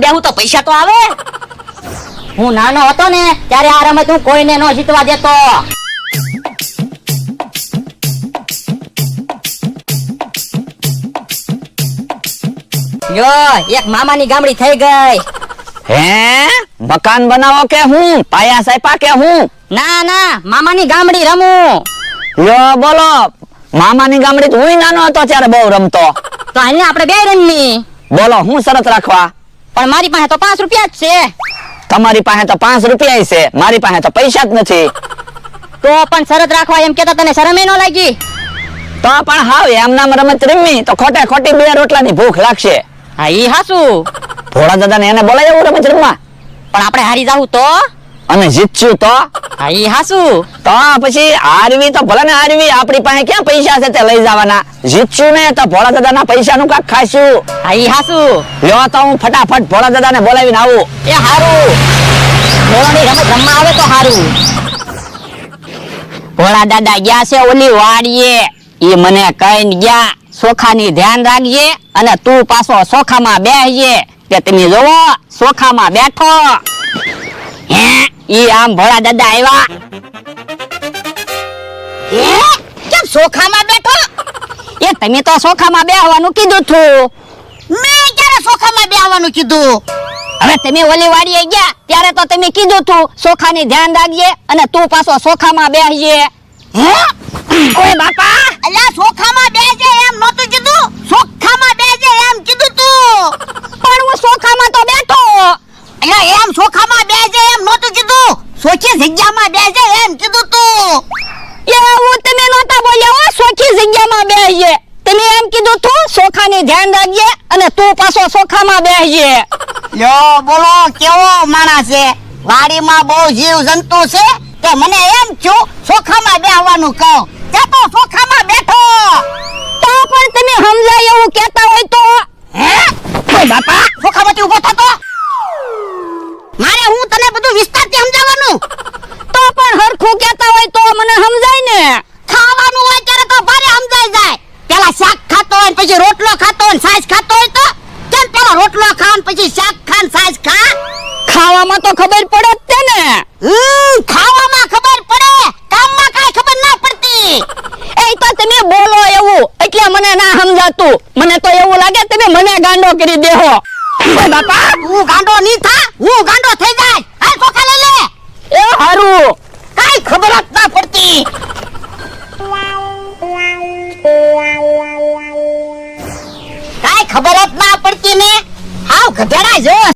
બેહું તો પૈસા તો આવે. હું નાનો હતો ને ત્યારે આ રમત હું કોઈને ન જીતવા દેતો. યો એક મામાની ગામડી થઈ ગઈ. હે મકાન બનાવો કે હું પાયા સાઈપા કે હું? ના ના મામાની ગામડી રમું. યો બોલો મામાની ગામડી તો હું નાનો હતો ત્યારે બહુ રમતો. તો હાલને આપણે બે રમવી. બોલો હું શરત રાખવા? પણ મારી પાસે તો 5 રૂપિયા જ છે. તમારી પાસે તો 5 રૂપિયા છે, મારી પાસે તો પૈસા જ નથી. તો પણ શરત રાખવા એમ કેતા તને શરમ ન લાગી? તો પણ હાવ એમ નામ રમત રમી તો ખોટે ખોટી 2 રોટલાની ભૂખ લાગશે. હા ઈ હાસુ. ભોળા દાદાને એને બોલાય એવું રમત રમવા. પણ આપણે હારી જાવું તો? અને જીતશું તો? હા ઈ હાસુ. તો પછી હારવી તો ભલે ને હારવી, આપણી પાસે ક્યાં પૈસા છે તે લઈ જવાના. જીતશું ને તો ભોળા દાદાના પૈસાનું કાક ખાશું. હા ઈ હાસુ. લ્યો તો હું ફટાફટ ભોળા દાદાને બોલાવીને આવું. એ હારું. ભોળાની રમત રમવા આવે તો હારું. ભોળા દાદા ગયા છે ઓલી વાડીએ. ઈ મને કહીને ગયા સોખાની ધ્યાન રાખજે અને તું પાછો સોખામાં બેસજે. કે તમે જોવો સોખામાં બેઠો. હે ઈ આમ ભોળા દાદા આવ્યા. હે કેમ સોખામાં બેઠો? એ તમે તો સોખામાં બેહવાનું કીધું તું. મેં ક્યારે સોખામાં બેહવાનું કીધું? હવે તમે ઓલી વાડીએ ગયા ત્યારે તો તમે કીધું તું સોખાની ધ્યાન રાખજે અને તું પાછો સોખામાં બેસજે. હે ઓય બાપા અલ્યા સોખામાં બેસજે એમ નહોતું કીધું, સોખામાં બેસજે એમ કીધું તું. પણ હું સોખામાં તો બેઠો. અલ્યા એમ સોખામાં બેસજે એમ નહોતું કીધું, સોખી જગ્યામાં બેસજે એમ કીધું તું. એવું તમે નહોતા બોલ્યા હો, સોખી જગ્યામાં બેસજે. તમે એમ કીધું તું સોખાની ધ્યાન રાખજે અને તું પાછો સોખામાં બેસજે. લ્યો બોલો કેવો માણસ છે, વાડીમાં બહુ જીવ જંતુ છે કે મને એમ છું સોખામાં બેહવાનું કહું. તે તો સોખામાં બેઠો. તો પણ તમે સમજાય એવું કહેતા હોય તો? હે ઓય બાપા સોખામાંથી ઊભો થતો. મારે હું તને બધું વિસ્તારથી સમજાવવાનું? તો પણ હરખું કહેતા હોય તો મને સમજાય ને. ખાવાનું હોય ત્યારે તો ભારે સમજાઈ જાય. પેલા શાક ખાતો હોય પછી રોટલો ખાતો હોય સાસ ખાતો હોય તો કેમ પેલા રોટલો ખાન પછી શાક ખાન સાસ ખા? ખાવામાં તો ખબર પડે જ તે ને. ખાવામાં ખબર પડે, કામમાં કાઈ ખબર ના પડતી. એ તો તમે બોલો એવું એટલે મને ના સમજાતું. મને તો એવું લાગે તમે મને ગાંડો કરી દેહો. ઓય બાપા હું ગાંડો નહીં થા, હું ગાંડો થઈ જાય. હાલ સોખા લઈ લે. એ હારું કાઈ ખબર જ ના પડતી. કાઈ ખબર જ ના પડતી ને. હાવ ગધેડા જો